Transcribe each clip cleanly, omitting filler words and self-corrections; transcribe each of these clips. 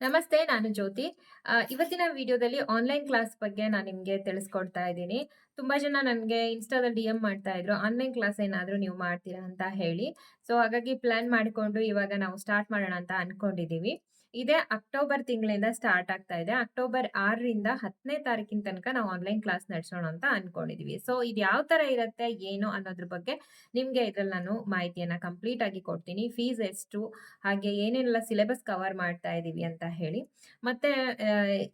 ನಮಸ್ತೆ, ನಾನು ಜ್ಯೋತಿ. ಇವತ್ತಿನ ವಿಡಿಯೋದಲ್ಲಿ ಆನ್‌ಲೈನ್ ಕ್ಲಾಸ್ ಬಗ್ಗೆ ನಾನು ನಿಮ್ಗೆ ತಿಳಿಸ್ಕೊಡ್ತಾ ಇದ್ದೀನಿ. ತುಂಬಾ ಜನ ನನ್ಗೆ ಇನ್‌ಸ್ಟಾದಲ್ಲಿ ಡಿಎಂ ಮಾಡ್ತಾ ಇದ್ರು. ಆನ್‌ಲೈನ್ ಕ್ಲಾಸ್ ಏನಾದ್ರು ನೀವು ಮಾಡ್ತೀರಾ ಅಂತ ಹೇಳಿ. ಸೊ ಹಾಗಾಗಿ ಪ್ಲಾನ್ ಮಾಡಿಕೊಂಡು ಇವಾಗ ನಾವು ಸ್ಟಾರ್ಟ್ ಮಾಡೋಣ ಅಂತ ಅನ್ಕೊಂಡಿದೀವಿ. ಇದೇ ಅಕ್ಟೋಬರ್ ತಿಂಗಳಿಂದ ಸ್ಟಾರ್ಟ್ ಆಗ್ತಾ ಇದೆ. ಅಕ್ಟೋಬರ್ 6ರಿಂದ 10ನೇ ತಾರೀಕಿನ ತನಕ ನಾವು ಆನ್‌ಲೈನ್ ಕ್ಲಾಸ್ ನಡೆಸೋಣ ಅಂತ ಅನ್ಕೊಂಡಿದೀವಿ. ಸೊ ಇದು ಯಾವ ತರ ಇರುತ್ತೆ, ಏನು ಅನ್ನೋದ್ರ ಬಗ್ಗೆ ನಿಮ್ಗೆ ಇದ್ರಲ್ಲಿ ನಾನು ಮಾಹಿತಿಯನ್ನ ಕಂಪ್ಲೀಟ್ ಆಗಿ ಕೊಡ್ತೀನಿ. ಫೀಸ್ ಎಷ್ಟು? ಹಾಗೆ ಏನೆಲ್ಲ ಸಿಲೆಬಸ್ ಕವರ್ ಮಾಡ್ತಾ ಇದೀವಿ ಅಂತ ಹೇಳಿ. ಮತ್ತೆ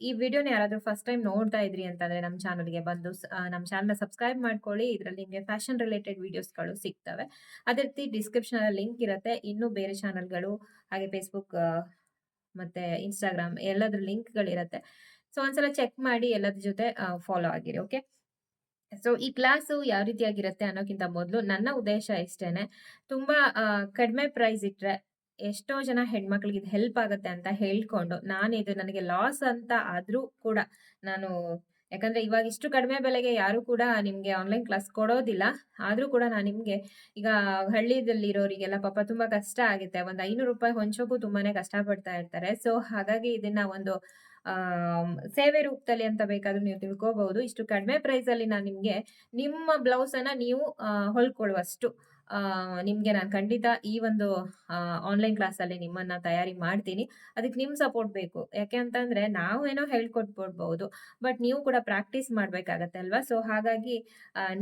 ಈ ವಿಡಿಯೋನ ಯಾರಾದ್ರೂ ಫಸ್ಟ್ ಟೈಮ್ ನೋಡ್ತಾ ಇದ್ರಿ ಅಂತಂದ್ರೆ ನಮ್ಮ ಚಾನಲ್‌ಗೆ ಬಂದು ನಮ್ಮ ಚಾನಲ್‌ನ ಸಬ್ಸ್ಕ್ರೈಬ್ ಮಾಡ್ಕೊಳ್ಳಿ. ಇದ್ರಲ್ಲಿ ನಿಮ್ಗೆ ಫ್ಯಾಷನ್ ರಿಲೇಟೆಡ್ ವಿಡಿಯೋಸ್‌ಗಳು ಸಿಗ್ತವೆ. ಅದೇ ರೀತಿ ಡಿಸ್ಕ್ರಿಪ್ಷನಲ್ಲಿ ಲಿಂಕ್ ಇರುತ್ತೆ. ಇನ್ನೂ ಬೇರೆ ಚಾನಲ್‌ಗಳು ಹಾಗೆ ಫೇಸ್‌ಬುಕ್ ಮತ್ತೆ ಇನ್‌ಸ್ಟಾಗ್ರಾಮ್ ಎಲ್ಲದ್ರ ಲಿಂಕ್‌ಗಳಿರತ್ತೆ. ಸೊ ಒಂದ್ಸಲ ಚೆಕ್ ಮಾಡಿ ಎಲ್ಲದ್ರ ಜೊತೆ ಫಾಲೋ ಆಗಿರಿ. ಓಕೆ. ಸೊ ಈ ಕ್ಲಾಸು ಯಾವ ರೀತಿಯಾಗಿರುತ್ತೆ ಅನ್ನೋಕ್ಕಿಂತ ಮೊದಲು ನನ್ನ ಉದ್ದೇಶ ಇಷ್ಟೇನೆ. ತುಂಬಾ ಕಡಿಮೆ ಪ್ರೈಸ್ ಇಟ್ರೆ ಎಷ್ಟೋ ಜನ ಹೆಣ್ಮಕ್ಳಿಗೆ ಇದು ಹೆಲ್ಪ್ ಆಗುತ್ತೆ ಅಂತ ಹೇಳ್ಕೊಂಡು, ನಾನಿದು ನನಗೆ ಲಾಸ್ ಅಂತ ಆದ್ರೂ ಕೂಡ ನಾನು, ಯಾಕಂದ್ರೆ ಇವಾಗ ಇಷ್ಟು ಕಡಿಮೆ ಬೆಲೆಗೆ ಯಾರು ಕೂಡ ನಿಮ್ಗೆ ಆನ್‌ಲೈನ್ ಕ್ಲಾಸ್ ಕೊಡೋದಿಲ್ಲ. ಆದ್ರೂ ಕೂಡ ನಾನು ನಿಮ್ಗೆ ಈಗ ಹಳ್ಳಿದಲ್ಲಿರೋರಿಗೆಲ್ಲ ಪಾಪ ತುಂಬಾ ಕಷ್ಟ ಆಗುತ್ತೆ. ಒಂದು ₹500 ಹೊಂಚೋಕು ತುಂಬಾನೇ ಕಷ್ಟ ಪಡ್ತಾ ಇರ್ತಾರೆ. ಸೊ ಹಾಗಾಗಿ ಇದನ್ನ ಒಂದು ಸೇವೆ ರೂಪದಲ್ಲಿ ಅಂತ ಬೇಕಾದ್ರೂ ನೀವು ತಿಳ್ಕೋಬಹುದು. ಇಷ್ಟು ಕಡಿಮೆ ಪ್ರೈಸಲ್ಲಿ ನಾನು ನಿಮ್ಗೆ ನಿಮ್ಮ ಬ್ಲೌಸನ್ನ ನೀವು ಹೊಲ್ಕೊಳ್ಳುವಷ್ಟು ನಿಮ್ಗೆ ನಾನು ಖಂಡಿತ ಈ ಒಂದು ಆನ್‌ಲೈನ್ ಕ್ಲಾಸಲ್ಲಿ ನಿಮ್ಮನ್ನ ತಯಾರಿ ಮಾಡ್ತೀನಿ. ಅದಕ್ಕೆ ನಿಮ್ ಸಪೋರ್ಟ್ ಬೇಕು. ಯಾಕೆ ಅಂತಂದ್ರೆ ನಾವೇನೋ ಹೇಳ್ಕೊಟ್ಬಿಡ್ಬಹುದು. ಬಟ್ ನೀವು ಕೂಡ ಪ್ರಾಕ್ಟೀಸ್ ಮಾಡ್ಬೇಕಾಗತ್ತೆ ಅಲ್ವಾ? ಸೊ ಹಾಗಾಗಿ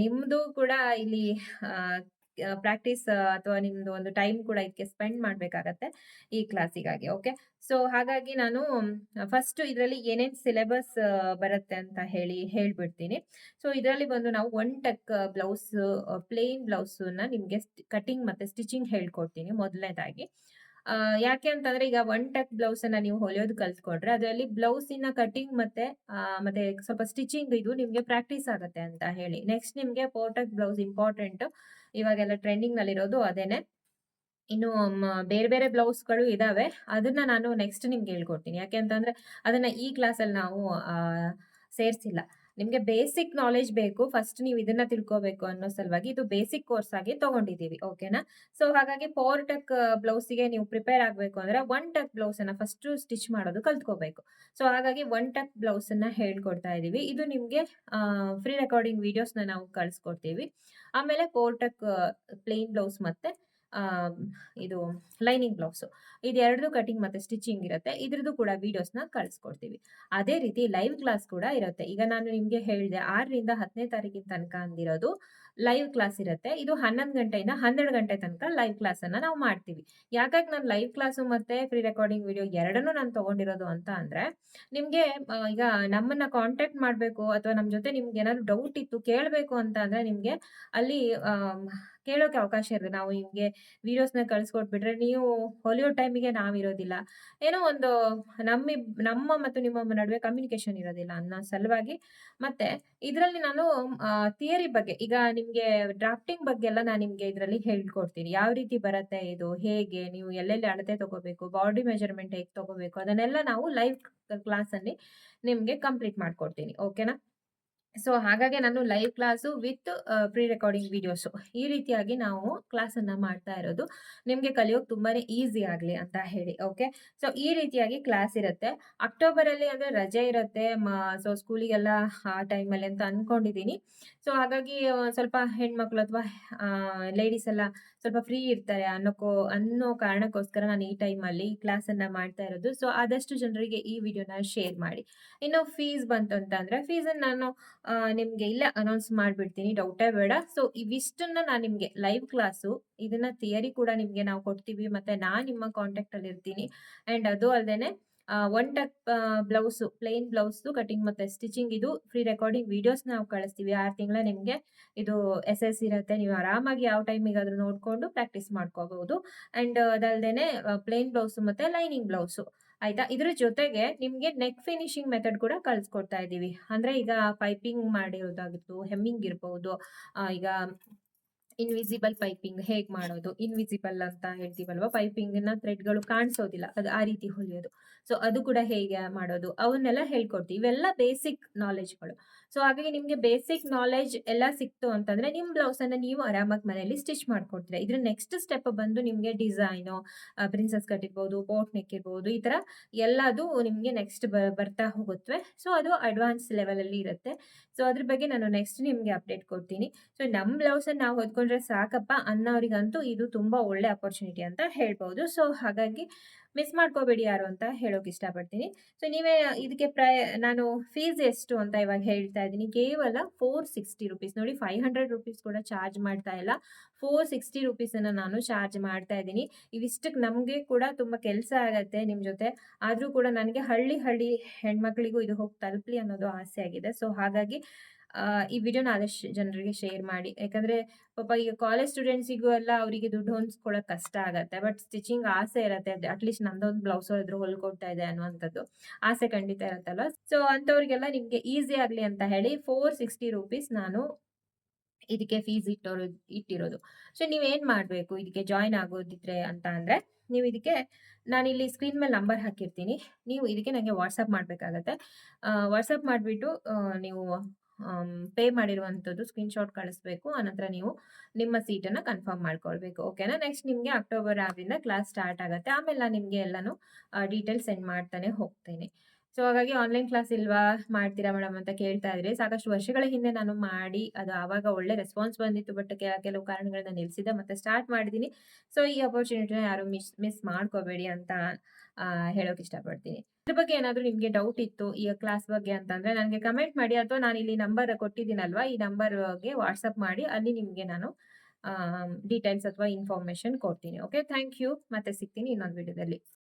ನಿಮ್ದು ಕೂಡ ಇಲ್ಲಿ ಆಹ್, ಪ್ರಾಕ್ಟೀಸ್ ಅಥವಾ ನಿಮ್ದು ಒಂದು ಟೈಮ್ ಕೂಡ ಇದಕ್ಕೆ ಸ್ಪೆಂಡ್ ಮಾಡ್ಬೇಕಾಗತ್ತೆ ಈ ಕ್ಲಾಸಿಗಾಗಿ. ಓಕೆ. ಸೊ ಹಾಗಾಗಿ ನಾನು ಫಸ್ಟ್ ಇದರಲ್ಲಿ ಏನೇನ್ ಸಿಲೆಬಸ್ ಬರುತ್ತೆ ಅಂತ ಹೇಳ್ಬಿಡ್ತೀನಿ. ಸೊ ಇದರಲ್ಲಿ ಬಂದು ನಾವು ಒನ್ ಟಕ್ ಬ್ಲೌಸ್, ಪ್ಲೇನ್ ಬ್ಲೌಸನ್ನ ನಿಮ್ಗೆ ಕಟಿಂಗ್ ಮತ್ತೆ ಸ್ಟಿಚಿಂಗ್ ಹೇಳ್ಕೊಡ್ತೀನಿ ಮೊದಲನೇದಾಗಿ. ಯಾಕೆ ಅಂತಂದ್ರೆ ಈಗ ಒನ್ ಟಕ್ ಬ್ಲೌಸನ್ನ ನೀವು ಹೊಲಿಯೋದು ಕಲ್ತ್ಕೊಂಡ್ರೆ ಅದರಲ್ಲಿ ಬ್ಲೌಸಿನ ಕಟಿಂಗ್ ಮತ್ತೆ ಸ್ವಲ್ಪ ಸ್ಟಿಚಿಂಗ್ ಇದು ನಿಮ್ಗೆ ಪ್ರಾಕ್ಟೀಸ್ ಆಗತ್ತೆ ಅಂತ ಹೇಳಿ. ನೆಕ್ಸ್ಟ್ ನಿಮ್ಗೆ ಫೋರ್ ಟಕ್ ಬ್ಲೌಸ್ ಇಂಪಾರ್ಟೆಂಟ್. ಇವಾಗೆಲ್ಲ ಟ್ರೆಂಡಿಂಗ್‌ನಲ್ಲಿರೋದು ಅದೇನೆ. ಇನ್ನು ಬೇರೆ ಬೇರೆ ಬ್ಲೌಸ್‌ಗಳು ಇದಾವೆ. ಅದನ್ನ ನಾನು ನೆಕ್ಸ್ಟ್ ನಿಮ್ಗೆ ಹೇಳ್ಕೊಡ್ತೀನಿ. ಯಾಕೆ ಅಂತಂದ್ರೆ ಅದನ್ನ ಈ ಕ್ಲಾಸಲ್ಲಿ ನಾವು ಸೇರ್ಸಿಲ್ಲ. ನಿಮ್ಗೆ ಬೇಸಿಕ್ ನಾಲೆಡ್ಜ್ ಬೇಕು. ಫಸ್ಟ್ ನೀವು ಇದನ್ನ ತಿಳ್ಕೋಬೇಕು ಅನ್ನೋ ಸಲುವಾಗಿ ಇದು ಬೇಸಿಕ್ ಕೋರ್ಸ್ ಆಗಿ ತಗೊಂಡಿದ್ದೀವಿ. ಓಕೆನಾ? ಸೊ ಹಾಗಾಗಿ 4 ಟಕ್ ಬ್ಲೌಸಿಗೆ ನೀವು ಪ್ರಿಪೇರ್ ಆಗ್ಬೇಕು ಅಂದ್ರೆ 1 ಟಕ್ ಬ್ಲೌಸನ್ನ ಫಸ್ಟು ಸ್ಟಿಚ್ ಮಾಡೋದು ಕಲ್ತ್ಕೋಬೇಕು. ಸೊ ಹಾಗಾಗಿ 1 ಟಕ್ ಬ್ಲೌಸನ್ನ ಹೇಳ್ಕೊಡ್ತಾ ಇದೀವಿ. ಇದು ನಿಮ್ಗೆ ಫ್ರೀ ರೆಕಾರ್ಡಿಂಗ್ ವಿಡಿಯೋಸ್‌ನ ನಾವು ಕಳ್ಸ್ಕೊಡ್ತೀವಿ. ಆಮೇಲೆ 4 ಟಕ್ ಪ್ಲೇನ್ ಬ್ಲೌಸ್ ಮತ್ತೆ ಆಹ್, ಇದು ಲೈನಿಂಗ್ ಬ್ಲೌಸು. ಇದೆರಡನ್ನೂ ಕಟಿಂಗ್ ಮತ್ತೆ ಸ್ಟಿಚಿಂಗ್ ಇರುತ್ತೆ. ಇದ್ರದ್ದು ಕೂಡ ವಿಡಿಯೋಸ್‌ನ ಕಳಿಸ್ಕೊಡ್ತೀವಿ. ಅದೇ ರೀತಿ ಲೈವ್ ಕ್ಲಾಸ್ ಕೂಡ ಇರುತ್ತೆ. ಈಗ ನಾನು ನಿಮ್ಗೆ ಹೇಳ್ದೆ 6ರಿಂದ 10ನೇ ತಾರೀಕಿನ ತನಕ ಅಂದಿರೋದು ಲೈವ್ ಕ್ಲಾಸ್ ಇರುತ್ತೆ. ಇದು 11 ಗಂಟೆಯಿಂದ 12 ಗಂಟೆ ತನಕ ಲೈವ್ ಕ್ಲಾಸನ್ನ ನಾವು ಮಾಡ್ತೀವಿ. ಯಾಕಾಗಿ ನಾನು ಲೈವ್ ಕ್ಲಾಸು ಮತ್ತೆ ಫ್ರೀ ರೆಕಾರ್ಡಿಂಗ್ ವಿಡಿಯೋ ಎರಡನ್ನೂ ನಾನು ತಗೊಂಡಿರೋದು ಅಂತ ಅಂದ್ರೆ, ನಿಮ್ಗೆ ಈಗ ನಮ್ಮನ್ನ ಕಾಂಟ್ಯಾಕ್ಟ್ ಮಾಡ್ಬೇಕು ಅಥವಾ ನಮ್ಮ ಜೊತೆ ನಿಮ್ಗೇನಾದ್ರು ಡೌಟ್ ಇತ್ತು ಕೇಳ್ಬೇಕು ಅಂತ ಅಂದ್ರೆ ನಿಮ್ಗೆ ಅಲ್ಲಿ ಕೇಳೋಕೆ ಅವಕಾಶ ಇರುತ್ತೆ. ನಾವು ನಿಮ್ಗೆ ವಿಡಿಯೋಸ್‌ನ ಕಳಿಸ್ಕೊಟ್ಬಿಟ್ರೆ ನೀವು ಹೊಲಿಯೋ ಟೈಮಿಗೆ ನಾವಿರೋದಿಲ್ಲ. ಏನೋ ಒಂದು ನಮ್ಮ ಮತ್ತು ನಿಮ್ಮ ನಡುವೆ ಕಮ್ಯುನಿಕೇಷನ್ ಇರೋದಿಲ್ಲ ಅನ್ನೋ ಸಲುವಾಗಿ. ಮತ್ತೆ ಇದರಲ್ಲಿ ನಾನು ಥಿಯರಿ ಬಗ್ಗೆ ಈಗ ನಿಮ್ಗೆ ಡ್ರಾಫ್ಟಿಂಗ್ ಬಗ್ಗೆ ಎಲ್ಲ ನಾನು ನಿಮ್ಗೆ ಇದರಲ್ಲಿ ಹೇಳ್ಕೊಡ್ತೀನಿ. ಯಾವ ರೀತಿ ಬರತ್ತೆ ಇದು, ಹೇಗೆ ನೀವು ಎಲ್ಲೆಲ್ಲಿ ಅಳತೆ ತಗೋಬೇಕು, ಬಾಡಿ ಮೆಜರ್‌ಮೆಂಟ್ ಹೇಗೆ ತಗೋಬೇಕು ಅದನ್ನೆಲ್ಲ ನಾವು ಲೈವ್ ಕ್ಲಾಸಲ್ಲಿ ನಿಮ್ಗೆ ಕಂಪ್ಲೀಟ್ ಮಾಡ್ಕೊಡ್ತೀನಿ. ಓಕೆನಾ? ಸೊ ಹಾಗಾಗಿ ನಾನು live class with pre recording videos ಈ ರೀತಿಯಾಗಿ ನಾವು ಕ್ಲಾಸನ್ನ ಮಾಡ್ತಾ ಇರೋದು. ನಿಮ್ಗೆ ಕಲಿಯೋಕೆ ತುಂಬಾನೇ ಈಸಿ ಆಗ್ಲಿ ಅಂತ ಹೇಳಿ. ಓಕೆ. ಸೊ ಈ ರೀತಿಯಾಗಿ ಕ್ಲಾಸ್ ಇರುತ್ತೆ. ಅಕ್ಟೋಬರಲ್ಲಿ ಅಂದ್ರೆ ರಜೆ ಇರುತ್ತೆ. ಸೊ ಸ್ಕೂಲಿಗೆಲ್ಲ ಆ ಟೈಮಲ್ಲಿ ಅಂತ ಅನ್ಕೊಂಡಿದೀನಿ. ಸೊ ಹಾಗಾಗಿ ಸ್ವಲ್ಪ ಹೆಣ್ಮಕ್ಳು ಅಥವಾ ಲೇಡೀಸ್ ಎಲ್ಲ ಸ್ವಲ್ಪ ಫ್ರೀ ಇರ್ತಾರೆ ಅನ್ನೋ ಕಾರಣಕ್ಕೋಸ್ಕರ ನಾನು ಈ ಟೈಮಲ್ಲಿ ಕ್ಲಾಸನ್ನ ಮಾಡ್ತಾ ಇರೋದು. ಸೊ ಆದಷ್ಟು ಜನರಿಗೆ ಈ ವಿಡಿಯೋನ ಶೇರ್ ಮಾಡಿ. ಇನ್ನು ಫೀಸ್ ಬಂತು ಅಂತಂದ್ರೆ ಫೀಸನ್ನ ನಾನು ನಿಮ್ಗೆ ಇಲ್ಲೇ ಅನೌನ್ಸ್ ಮಾಡ್ಬಿಡ್ತೀನಿ, ಡೌಟೇ ಬೇಡ. ಸೊ ಇವಿಷ್ಟನ್ನ ನಾನ್ ನಿಮ್ಗೆ ಲೈವ್ ಕ್ಲಾಸು, ಇದನ್ನ ಥಿಯರಿ ಕೂಡ ನಿಮ್ಗೆ ನಾವು ಕೊಡ್ತೀವಿ. ಮತ್ತೆ ನಾನ್ ನಿಮ್ಮ ಕಾಂಟ್ಯಾಕ್ಟ್ ಅಲ್ಲಿ ಇರ್ತೀನಿ. ಅಂಡ್ ಅದು ಅಲ್ದೇನೆ ಒನ್ ಟಕ್ ಬ್ಲೌಸು, ಪ್ಲೇನ್ ಬ್ಲೌಸ್‌ದು ಕಟಿಂಗ್ ಮತ್ತೆ ಸ್ಟಿಚಿಂಗ್ ಇದು ಫ್ರೀ ರೆಕಾರ್ಡಿಂಗ್ ವಿಡಿಯೋಸ್ ನಾವು ಕಳಿಸ್ತೀವಿ. 6 ತಿಂಗಳ ನಿಮ್ಗೆ ಇದು ಎಸ್ ಇರತ್ತೆ. ನೀವು ಆರಾಮಾಗಿ ಯಾವ ಟೈಮಿಗಾದ್ರೂ ನೋಡ್ಕೊಂಡು ಪ್ರಾಕ್ಟೀಸ್ ಮಾಡ್ಕೋಬಹುದು. ಅಂಡ್ ಅದಲ್ದೇನೆ ಪ್ಲೇನ್ ಬ್ಲೌಸು ಮತ್ತೆ ಲೈನಿಂಗ್ ಬ್ಲೌಸು. ಆಯ್ತಾ? ಇದ್ರ ಜೊತೆಗೆ ನಿಮ್ಗೆ ನೆಕ್ ಫಿನಿಶಿಂಗ್ ಮೆಥಡ್ ಕೂಡ ಕಳ್ಸ್ಕೊಡ್ತಾ ಇದೀವಿ. ಅಂದ್ರೆ ಈಗ ಪೈಪಿಂಗ್ ಮಾಡಿರೋದಾಗಿತ್ತು, ಹೆಮ್ಮಿಂಗ್ ಇರ್ಬಹುದು. ಈಗ ಇನ್ವಿಸಿಬಲ್ ಪೈಪಿಂಗ್ ಹೇಗ್ ಮಾಡೋದು? ಇನ್ವಿಸಿಬಲ್ ಅಂತ ಹೇಳ್ತೀವಲ್ವಾ? ಪೈಪಿಂಗ್‌ನ ಥ್ರೆಡ್‌ಗಳು ಕಾಣಿಸೋದಿಲ್ಲ. ಅದು ಆ ರೀತಿ ಹೊಲಿಯೋದು. ಸೊ, ಅದು ಕೂಡ ಹೇಗೆ ಮಾಡೋದು? ಅವನ್ನೆಲ್ಲ ಹೇಳ್ಕೊಡ್ತೀವಿ. ಇವೆಲ್ಲ ಬೇಸಿಕ್ ನಾಲೆಡ್ಜ್‌ಗಳು. ಸೊ, ಹಾಗಾಗಿ ನಿಮ್ಗೆ ಬೇಸಿಕ್ ನಾಲೆಡ್ಜ್ ಎಲ್ಲ ಸಿಕ್ತು ಅಂತಂದ್ರೆ, ನಿಮ್ ಬ್ಲೌಸನ್ನ ನೀವು ಆರಾಮಾಗಿ ಮನೆಯಲ್ಲಿ ಸ್ಟಿಚ್ ಮಾಡ್ಕೊಡ್ತೀರಾ. ಇದ್ರ ನೆಕ್ಸ್ಟ್ ಸ್ಟೆಪ್ ಬಂದು ನಿಮ್ಗೆ ಡಿಸೈನು, ಪ್ರಿನ್ಸೆಸ್ ಕಟ್ ಇರ್ಬೋದು, ಬೋಟ್ ನೆಕ್ ಇರ್ಬೋದು, ಈ ತರ ಎಲ್ಲದು ನಿಮ್ಗೆ ನೆಕ್ಸ್ಟ್ ಬರ್ತಾ ಹೋಗುತ್ವೆ. ಸೊ, ಅದು ಅಡ್ವಾನ್ಸ್ ಲೆವೆಲಲ್ಲಿ ಇರುತ್ತೆ. ಸೊ, ಅದ್ರ ಬಗ್ಗೆ ನಾನು ನೆಕ್ಸ್ಟ್ ನಿಮ್ಗೆ ಅಪ್ಡೇಟ್ ಕೊಡ್ತೀನಿ. ಸೊ, ನಮ್ ಬ್ಲೌಸನ್ನ ನಾವು ಹೊಲ್ಕೊಂಡ್ರೆ ಸಾಕಪ್ಪ ಅನ್ನೋರಿಗಂತೂ ಇದು ತುಂಬಾ ಒಳ್ಳೆ ಅಪಾರ್ಚುನಿಟಿ ಅಂತ ಹೇಳ್ಬಹುದು. ಸೊ, ಹಾಗಾಗಿ ಮಿಸ್ ಮಾಡ್ಕೋಬೇಡಿ ಯಾರು ಅಂತ ಹೇಳೋಕ್ ಇಷ್ಟಪಡ್ತೀನಿ. ಸೊ, ನೀವೇ ಇದಕ್ಕೆ ನಾನು ಫೀಸ್ ಎಷ್ಟು ಅಂತ ಇವಾಗ ಹೇಳ್ತಾ ಇದ್ದೀನಿ. ಕೇವಲ ₹460 ನೋಡಿ, ₹500 ಕೂಡ ಚಾರ್ಜ್ ಮಾಡ್ತಾ ಇಲ್ಲ. ₹460 ಅನ್ನ ನಾನು ಚಾರ್ಜ್ ಮಾಡ್ತಾ ಇದ್ದೀನಿ. ಇವಿಷ್ಟಕ್ಕೆ ನಮ್ಗೆ ಕೂಡ ತುಂಬಾ ಕೆಲ್ಸ ಆಗತ್ತೆ ನಿಮ್ ಜೊತೆ. ಆದ್ರೂ ಕೂಡ ನನಗೆ ಹಳ್ಳಿ ಹೆಣ್ಮಕ್ಳಿಗೂ ಇದು ಹೋಗಿ ತಲುಪ್ಲಿ ಅನ್ನೋದು ಆಸೆ ಆಗಿದೆ. ಸೊ, ಹಾಗಾಗಿ ಈ ವಿಡಿಯೋನ ಆದಷ್ಟು ಜನರಿಗೆ ಶೇರ್ ಮಾಡಿ. ಯಾಕಂದ್ರೆ ಪಾಪ ಈಗ ಕಾಲೇಜ್ ಸ್ಟೂಡೆಂಟ್ಸಿಗೂ ಎಲ್ಲ ಅವರಿಗೆ ದುಡ್ಡು ಹೊಂದಿಸ್ಕೊಳ್ಳೋಕೆ ಕಷ್ಟ ಆಗತ್ತೆ. ಬಟ್ ಸ್ಟಿಚಿಂಗ್ ಆಸೆ ಇರತ್ತೆ. ಅಟ್‌ಲೀಸ್ಟ್ ನಂದೊಂದು ಬ್ಲೌಸ್ ಆದ್ರೂ ಹೊಲ್ಕೊಡ್ತಾ ಇದೆ ಅನ್ನುವಂಥದ್ದು ಆಸೆ ಖಂಡಿತ ಇರತ್ತಲ್ವಾ? ಸೊ, ಅಂಥವ್ರಿಗೆಲ್ಲ ನಿಮ್ಗೆ ಈಸಿ ಆಗ್ಲಿ ಅಂತ ಹೇಳಿ ₹460 ನಾನು ಇದಕ್ಕೆ ಫೀಸ್ ಇಟ್ಟಿರೋದು. ಸೊ, ನೀವೇನ್ ಮಾಡ್ಬೇಕು ಇದಕ್ಕೆ ಜಾಯಿನ್ ಆಗೋದಿದ್ರೆ ಅಂತ ಅಂದ್ರೆ, ನೀವು ಇದಕ್ಕೆ ನಾನಿಲ್ಲಿ ಸ್ಕ್ರೀನ್ ಮೇಲೆ ನಂಬರ್ ಹಾಕಿರ್ತೀನಿ. ನೀವು ಇದಕ್ಕೆ ನಂಗೆ ವಾಟ್ಸಾಪ್ ಮಾಡ್ಬೇಕಾಗತ್ತೆ. ವಾಟ್ಸಾಪ್ ಮಾಡ್ಬಿಟ್ಟು ನೀವು ಪೇ ಮಾಡಿರುವಂಥದ್ದು ಸ್ಕ್ರೀನ್‌ಶಾಟ್ ಕಳಿಸ್ಬೇಕು. ಆನಂತರ ನೀವು ನಿಮ್ಮ ಸೀಟನ್ನ ಕನ್ಫರ್ಮ್ ಮಾಡ್ಕೊಳ್ಬೇಕು. ಓಕೆನಾ? ನೆಕ್ಸ್ಟ್ ನಿಮ್ಗೆ ಅಕ್ಟೋಬರ್ 6ರಿಂದ ಕ್ಲಾಸ್ ಸ್ಟಾರ್ಟ್ ಆಗತ್ತೆ. ಆಮೇಲೆ ನಾನು ನಿಮ್ಗೆ ಎಲ್ಲಾನು ಡೀಟೇಲ್ಸ್ ಸೆಂಡ್ ಮಾಡ್ತಾನೆ ಹೋಗ್ತೀನಿ. ಸೊ, ಹಾಗಾಗಿ ಆನ್‌ಲೈನ್ ಕ್ಲಾಸ್ ಇಲ್ವಾ? ಮಾಡ್ತೀರಾ ಮೇಡಮ್ ಅಂತ ಕೇಳ್ತಾ ಇದ್ರಿ. ಸಾಕಷ್ಟು ವರ್ಷಗಳ ಹಿಂದೆ ನಾನು ಮಾಡಿ, ಅದು ಆವಾಗ ಒಳ್ಳೆ ರೆಸ್ಪಾನ್ಸ್ ಬಂದಿತ್ತು. ಬಟ್ ಕೆಲವು ಕಾರಣಗಳಿಂದ ನಿಲ್ಸಿದ್ದೆ. ಮತ್ತೆ ಸ್ಟಾರ್ಟ್ ಮಾಡಿದ್ದೀನಿ. ಸೊ, ಈ ಅಪಾರ್ಚುನಿಟಿನ ಯಾರು ಮಿಸ್ ಮಾಡ್ಕೋಬೇಡಿ ಅಂತ ಹೇಳೋಕ್ ಇಷ್ಟಪಡ್ತೀನಿ. ಇದ್ರ ಬಗ್ಗೆ ಏನಾದ್ರು ನಿಮ್ಗೆ ಡೌಟ್ ಇತ್ತು ಈ ಕ್ಲಾಸ್ ಬಗ್ಗೆ ಅಂತಂದ್ರೆ ನನಗೆ ಕಮೆಂಟ್ ಮಾಡಿ, ಅಥವಾ ನಾನಿಲ್ಲಿ ನಂಬರ್ ಕೊಟ್ಟಿದ್ದೀನಲ್ವಾ? ಈ ನಂಬರ್‌ಗೆ ವಾಟ್ಸಾಪ್ ಮಾಡಿ. ಅಲ್ಲಿ ನಿಮ್ಗೆ ನಾನು ಡೀಟೇಲ್ಸ್ ಅಥವಾ ಇನ್ಫಾರ್ಮೇಷನ್ ಕೊಡ್ತೀನಿ. ಓಕೆ. Thank you. ಮತ್ತೆ ಸಿಗ್ತೀನಿ ಇನ್ನೊಂದು ವಿಡಿಯೋದಲ್ಲಿ.